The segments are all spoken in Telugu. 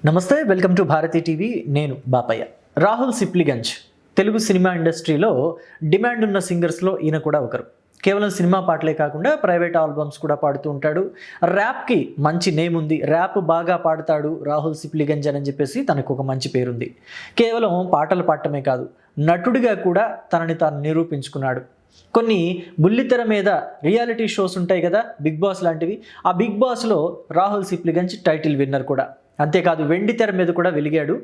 నమస్తే, వెల్కమ్ టు భారతీ టీవీ. నేను బాపయ్య. రాహుల్ సిప్లిగంజ్ తెలుగు సినిమా ఇండస్ట్రీలో డిమాండ్ ఉన్న సింగర్స్లో ఈయన కూడా ఒకరు. కేవలం సినిమా పాటలే కాకుండా ప్రైవేట్ ఆల్బమ్స్ కూడా పాడుతూ ఉంటాడు. ర్యాప్కి మంచి నేమ్ ఉంది, ర్యాప్ బాగా పాడతాడు రాహుల్ సిప్లిగంజ్ అని చెప్పేసి తనకు ఒక మంచి పేరుంది. కేవలం పాటలు పాడటమే కాదు, నటుడిగా కూడా తనని తాను నిరూపించుకున్నాడు. కొన్ని బుల్లితెర మీద రియాలిటీ షోస్ ఉంటాయి కదా, బిగ్ బాస్ లాంటివి. ఆ బిగ్ బాస్లో రాహుల్ సిప్లిగంజ్ టైటిల్ విన్నర్ కూడా. అంతేకాదు, వెండి తెర మీద కూడా వెలిగాడు.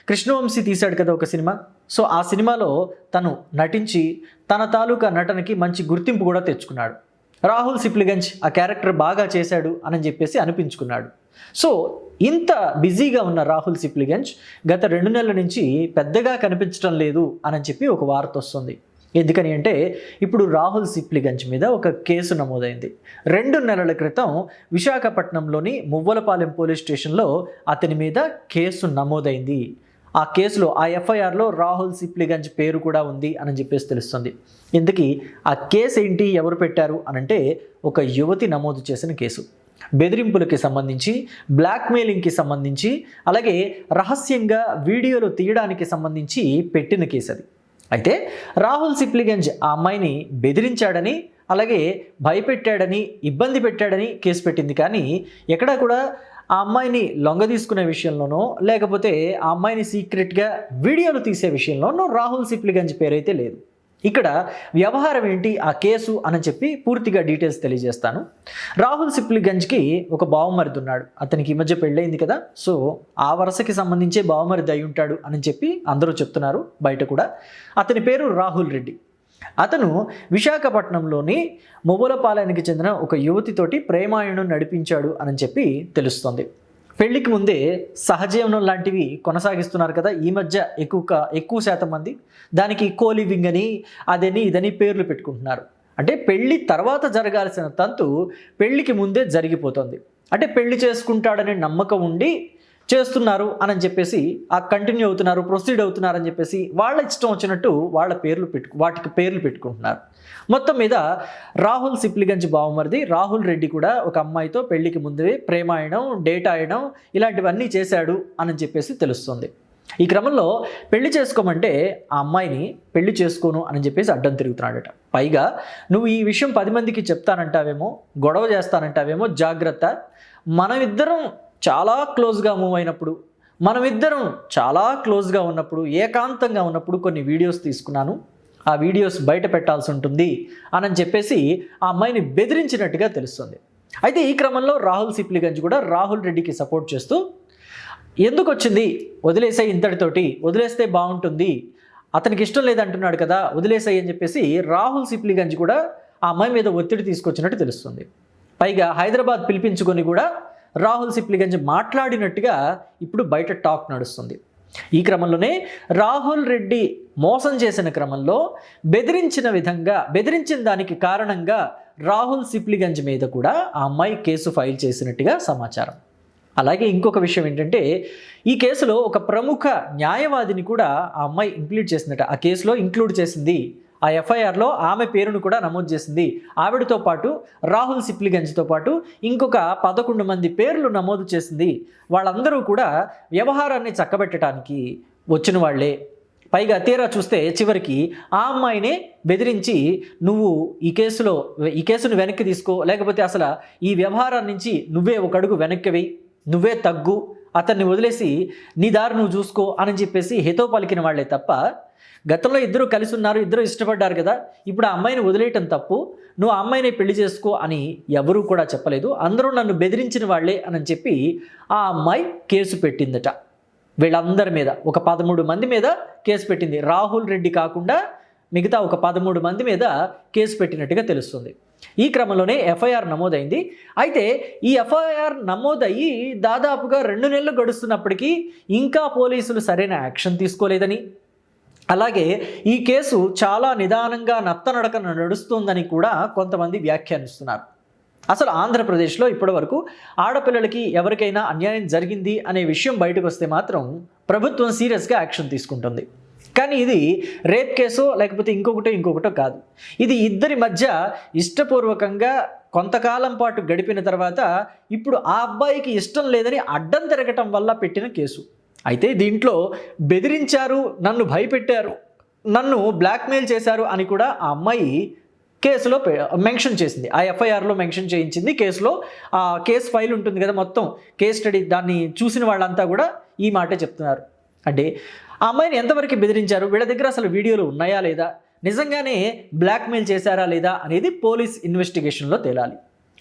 కృష్ణవంశీ తీశాడు కదా ఒక సినిమా. సో ఆ సినిమాలో తను నటించి తన తాలూకా నటనకి మంచి గుర్తింపు కూడా తెచ్చుకున్నాడు. రాహుల్ సిప్లిగంజ్ ఆ క్యారెక్టర్ బాగా చేశాడు అని చెప్పేసి అనిపించుకున్నాడు. సో ఇంత బిజీగా ఉన్న రాహుల్ సిప్లిగంజ్ గత 2 నెలల నుంచి పెద్దగా కనిపించడం లేదు అని చెప్పి ఒక వార్త వస్తుంది. ఎందుకని అంటే ఇప్పుడు రాహుల్ సిప్లిగంజ్ మీద ఒక కేసు నమోదైంది. 2 నెలల క్రితం విశాఖపట్నంలోని మువ్వలపాలెం పోలీస్ స్టేషన్లో అతని మీద కేసు నమోదైంది. ఆ కేసులో, ఆ ఎఫ్ఐఆర్లో రాహుల్ సిప్లిగంజ్ పేరు కూడా ఉంది అని చెప్పేసి తెలుస్తుంది. ఇందుకీ ఆ కేసు ఏంటి, ఎవరు పెట్టారు అనంటే ఒక యువతి నమోదు చేసిన కేసు. బెదిరింపులకి సంబంధించి, బ్లాక్మెయిలింగ్కి సంబంధించి, అలాగే రహస్యంగా వీడియోలు తీయడానికి సంబంధించి పెట్టిన కేసు అది. అయితే రాహుల్ సిప్లిగంజ్ ఆ అమ్మాయిని బెదిరించాడని, అలాగే భయపెట్టాడని, ఇబ్బంది పెట్టాడని కేసు పెట్టింది. కానీ ఎక్కడా కూడా ఆ అమ్మాయిని లొంగ తీసుకునే విషయంలోనో, లేకపోతే ఆ అమ్మాయిని సీక్రెట్గా వీడియోలు తీసే విషయంలోనో రాహుల్ సిప్లిగంజ్ పేరైతే లేదు. ఇక్కడ వ్యవహారం ఏంటి, ఆ కేసు అని చెప్పి పూర్తిగా డీటెయిల్స్ తెలియజేస్తాను. రాహుల్ సిప్లిగంజ్కి ఒక బావమరిది ఉన్నాడు. అతనికి ఈ మధ్య పెళ్ళయింది కదా, సో ఆ వరుసకి సంబంధించే బావమరిది అయి ఉంటాడు అని చెప్పి అందరూ చెప్తున్నారు బయట కూడా. అతని పేరు రాహుల్ రెడ్డి. అతను విశాఖపట్నంలోని మువ్వలపాలెనికి చెందిన ఒక యువతితోటి ప్రేమాయణం నడిపించాడు అని చెప్పి తెలుస్తోంది. పెళ్లికి ముందే సహజీవనం లాంటివి కొనసాగిస్తున్నారు కదా ఈ మధ్య ఎక్కువ శాతం మంది. దానికి కోలివింగ్ అని, అదని, ఇదని పేర్లు పెట్టుకుంటున్నారు. అంటే పెళ్లి తర్వాత జరగాల్సిన తంతు పెళ్లికి ముందే జరిగిపోతుంది. అంటే పెళ్లి చేసుకుంటాడనే నమ్మకం ఉండి చేస్తున్నారు అని చెప్పేసి ఆ కంటిన్యూ అవుతున్నారు, ప్రొసీడ్ అవుతున్నారు అని చెప్పేసి వాళ్ళ ఇష్టం వచ్చినట్టు వాళ్ళ వాటికి పేర్లు పెట్టుకుంటున్నారు. మొత్తం మీద రాహుల్ సిప్లిగంజ్ బావమరిది రాహుల్ రెడ్డి కూడా ఒక అమ్మాయితో పెళ్లికి ముందే ప్రేమాయణం, డేట్ ఆడడం, ఇలాంటివన్నీ చేశాడు అని చెప్పేసి తెలుస్తుంది. ఈ క్రమంలో పెళ్లి చేసుకోమంటే ఆ అమ్మాయిని పెళ్లి చేసుకోను అని చెప్పేసి అడ్డం తిరుగుతున్నాడట. పైగా నువ్వు ఈ విషయం 10 మందికి చెప్తానంటావేమో, గొడవ చేస్తానంటావేమో, జాగ్రత్త. మనమిద్దరం చాలా క్లోజ్గా మూవ్ అయినప్పుడు, మనమిద్దరం చాలా క్లోజ్గా ఉన్నప్పుడు, ఏకాంతంగా ఉన్నప్పుడు కొన్ని వీడియోస్ తీసుకున్నాను. ఆ వీడియోస్ బయట పెట్టాల్సి ఉంటుంది అని చెప్పేసి ఆ అమ్మాయిని బెదిరించినట్టుగా తెలుస్తుంది. అయితే ఈ క్రమంలో రాహుల్ సిప్లిగంజ్ కూడా రాహుల్ రెడ్డికి సపోర్ట్ చేస్తూ, ఎందుకు వచ్చింది, వదిలేసాయి, ఇంతటితోటి వదిలేస్తే బాగుంటుంది, అతనికి ఇష్టం లేదంటున్నాడు కదా, వదిలేసాయి అని చెప్పేసి రాహుల్ సిప్లిగంజ్ కూడా ఆ అమ్మాయి మీద ఒత్తిడి తీసుకొచ్చినట్టు తెలుస్తుంది. పైగా హైదరాబాద్ పిలిపించుకొని కూడా రాహుల్ సిప్లిగంజ్ మాట్లాడినట్టుగా ఇప్పుడు బయట టాక్ నడుస్తుంది. ఈ క్రమంలోనే రాహుల్ రెడ్డి మోసం చేసిన క్రమంలో బెదిరించిన దానికి కారణంగా రాహుల్ సిప్లిగంజ్ మీద కూడా ఆ అమ్మాయి కేసు ఫైల్ చేసినట్టుగా సమాచారం. అలాగే ఇంకొక విషయం ఏంటంటే, ఈ కేసులో ఒక ప్రముఖ న్యాయవాదిని కూడా ఆ అమ్మాయి ఆ కేసులో ఇంక్లూడ్ చేసింది. ఆ ఎఫ్ఐఆర్లో ఆమె పేరును కూడా నమోదు చేసింది. ఆవిడతో పాటు రాహుల్ సిప్లిగంజ్తో పాటు ఇంకొక 11 మంది పేర్లు నమోదు చేసింది. వాళ్ళందరూ కూడా వ్యవహారాన్ని చక్కబెట్టడానికి వచ్చిన వాళ్లే. పైగా తీరా చూస్తే చివరికి ఆ అమ్మాయినే బెదిరించి, నువ్వు ఈ కేసును వెనక్కి తీసుకో, లేకపోతే అసలు ఈ వ్యవహారం నుంచి నువ్వే ఒక అడుగు వెనక్కి వెయ్యి, నువ్వే తగ్గు, అతన్ని వదిలేసి నీ దారి నువ్వు చూసుకో అని చెప్పేసి హితో పలికిన వాళ్లే తప్ప, గతంలో ఇద్దరు కలిసి ఉన్నారు, ఇద్దరు ఇష్టపడ్డారు కదా, ఇప్పుడు ఆ అమ్మాయిని వదిలేయటం తప్పు, నువ్వు ఆ అమ్మాయిని పెళ్లి చేసుకో అని ఎవరూ కూడా చెప్పలేదు. అందరూ నన్ను బెదిరించిన వాళ్లే అని చెప్పి ఆ అమ్మాయి కేసు పెట్టిందట. వీళ్ళందరి మీద ఒక 13 మంది మీద కేసు పెట్టింది. రాహుల్ రెడ్డి కాకుండా మిగతా ఒక 13 మంది మీద కేసు పెట్టినట్టుగా తెలుస్తుంది. ఈ క్రమంలోనే ఎఫ్ఐఆర్ నమోదైంది. అయితే ఈ ఎఫ్ఐఆర్ నమోదయ్యి దాదాపుగా 2 నెలలు గడుస్తున్నప్పటికీ ఇంకా పోలీసులు సరైన యాక్షన్ తీసుకోలేదని, అలాగే ఈ కేసు చాలా నిదానంగా నత్తనడకన నడుస్తుందని కూడా కొంతమంది వ్యాఖ్యానిస్తున్నారు. అసలు ఆంధ్రప్రదేశ్లో ఇప్పటివరకు ఆడపిల్లలకి ఎవరికైనా అన్యాయం జరిగింది అనే విషయం బయటకు వస్తే మాత్రం ప్రభుత్వం సీరియస్గా యాక్షన్ తీసుకుంటుంది. కానీ ఇది రేప్ కేసో లేకపోతే ఇంకొకటో కాదు. ఇది ఇద్దరి మధ్య ఇష్టపూర్వకంగా కొంతకాలం పాటు గడిపిన తర్వాత ఇప్పుడు ఆ అబ్బాయికి ఇష్టం లేదని అడ్డం తిరగటం వల్ల పెట్టిన కేసు. అయితే దీంట్లో బెదిరించారు, నన్ను భయపెట్టారు, నన్ను బ్లాక్మెయిల్ చేశారు అని కూడా ఆ అమ్మాయి కేసులో మెన్షన్ చేసింది. ఆ ఎఫ్ఐఆర్లో మెన్షన్ చేయించింది. కేసులో ఆ కేసు ఫైల్ ఉంటుంది కదా, మొత్తం కేస్ స్టడీ, దాన్ని చూసిన వాళ్ళంతా కూడా ఈ మాటే చెప్తున్నారు. అంటే ఆ అమ్మాయిని ఎంతవరకు బెదిరించారు, వీళ్ళ దగ్గర అసలు వీడియోలు ఉన్నాయా లేదా, నిజంగానే బ్లాక్మెయిల్ చేశారా లేదా అనేది పోలీస్ ఇన్వెస్టిగేషన్లో తేలాలి.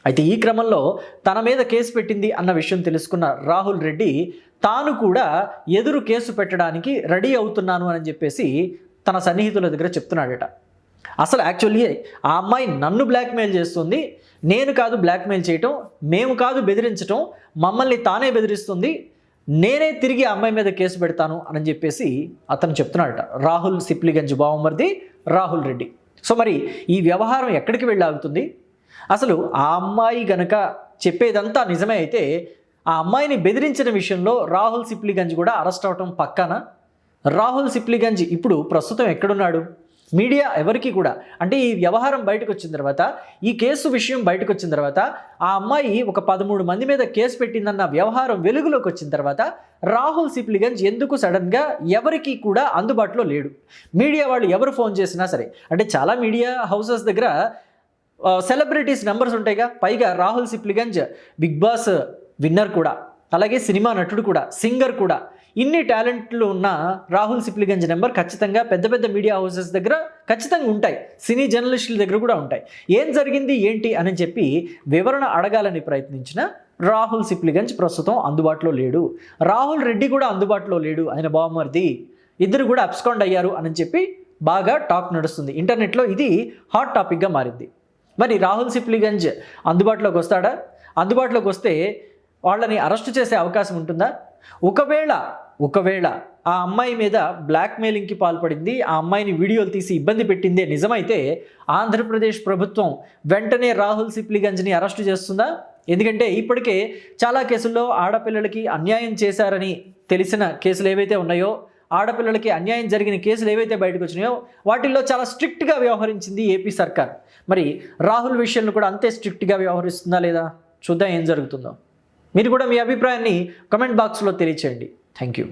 అయితే ఈ క్రమంలో తన మీద కేసు పెట్టింది అన్న విషయం తెలుసుకున్న రాహుల్ రెడ్డి తాను కూడా ఎదురు కేసు పెట్టడానికి రెడీ అవుతున్నాను అని చెప్పేసి తన సన్నిహితుల దగ్గర చెప్తున్నాడట. అసలు యాక్చువల్లీ ఆ అమ్మాయి నన్ను బ్లాక్మెయిల్ చేస్తుంది, నేను కాదు బ్లాక్మెయిల్ చేయటం, మేము కాదు బెదిరించటం, మమ్మల్ని తానే బెదిరిస్తుంది, నేనే తిరిగి ఆ అమ్మాయి మీద కేసు పెడతాను అని చెప్పేసి అతను చెప్తున్నాడట. రాహుల్ సిప్లిగంజ్ బావమరిది రాహుల్ రెడ్డి. సో మరి ఈ వ్యవహారం ఎక్కడికి వెళ్ళి ఆగుతుంది? అసలు ఆ అమ్మాయి గనక చెప్పేదంతా నిజమే అయితే ఆ అమ్మాయిని బెదిరించిన విషయంలో రాహుల్ సిప్లిగంజ్ కూడా అరెస్ట్ అవటం పక్కానా? రాహుల్ సిప్లిగంజ్ ఇప్పుడు ప్రస్తుతం ఎక్కడున్నాడు? మీడియా ఎవరికి కూడా, అంటే ఈ వ్యవహారం బయటకు వచ్చిన తర్వాత, ఈ కేసు విషయం బయటకు వచ్చిన తర్వాత, ఆ అమ్మాయి ఒక 13 మంది మీద కేసు పెట్టిందన్న వ్యవహారం వెలుగులోకి వచ్చిన తర్వాత రాహుల్ సిప్లిగంజ్ ఎందుకు సడన్గా ఎవరికి కూడా అందుబాటులో లేడు? మీడియా వాళ్ళు ఎవరు ఫోన్ చేసినా సరే, అంటే చాలా మీడియా హౌసెస్ దగ్గర సెలబ్రిటీస్ నెంబర్స్ ఉంటాయిగా, పైగా Rahul Sipligunj Bigg Boss winner కూడా, అలాగే సినిమా నటుడు కూడా, సింగర్ కూడా, ఇన్ని టాలెంట్లు ఉన్న రాహుల్ సిప్లిగంజ్ నెంబర్ ఖచ్చితంగా పెద్ద పెద్ద మీడియా హౌసెస్ దగ్గర ఖచ్చితంగా ఉంటాయి, సినీ జర్నలిస్టుల దగ్గర కూడా ఉంటాయి. ఏం జరిగింది ఏంటి అని చెప్పి వివరణ అడగాలని ప్రయత్నించిన రాహుల్ సిప్లిగంజ్ ప్రస్తుతం అందుబాటులో లేడు. రాహుల్ రెడ్డి కూడా అందుబాటులో లేడు, ఆయన బావమరిది. ఇద్దరు కూడా అబ్స్కాండ్ అయ్యారు అని చెప్పి బాగా టాక్ నడుస్తుంది. ఇంటర్నెట్లో ఇది హాట్ టాపిక్గా మారింది. మరి రాహుల్ సిప్లిగంజ్ అందుబాటులోకి వస్తాడా? అందుబాటులోకి వస్తే వాళ్ళని అరెస్ట్ చేసే అవకాశం ఉంటుందా? ఒకవేళ ఆ అమ్మాయి మీద బ్లాక్మెయిలింగ్కి పాల్పడింది, ఆ అమ్మాయిని వీడియోలు తీసి ఇబ్బంది పెట్టిందే నిజమైతే ఆంధ్రప్రదేశ్ ప్రభుత్వం వెంటనే రాహుల్ సిప్లిగంజ్ని అరెస్టు చేస్తుందా? ఎందుకంటే ఇప్పటికే చాలా కేసుల్లో ఆడపిల్లలకి అన్యాయం చేశారని తెలిసిన కేసులు ఏవైతే ఉన్నాయో, ఆడపిల్లలకి అన్యాయం జరిగిన కేసులు ఏవైతే బయటకు వచ్చినాయో వాటిల్లో చాలా స్ట్రిక్ట్గా వ్యవహరించింది ఏపీ సర్కార్. మరి రాహుల్ విషయంలో కూడా అంతే స్ట్రిక్ట్గా వ్యవహరిస్తుందా లేదా? చూద్దాం ఏం జరుగుతుందో. మీరు కూడా మీ అభిప్రాయాన్ని కామెంట్ బాక్స్లో తెలియచేయండి. Thank you.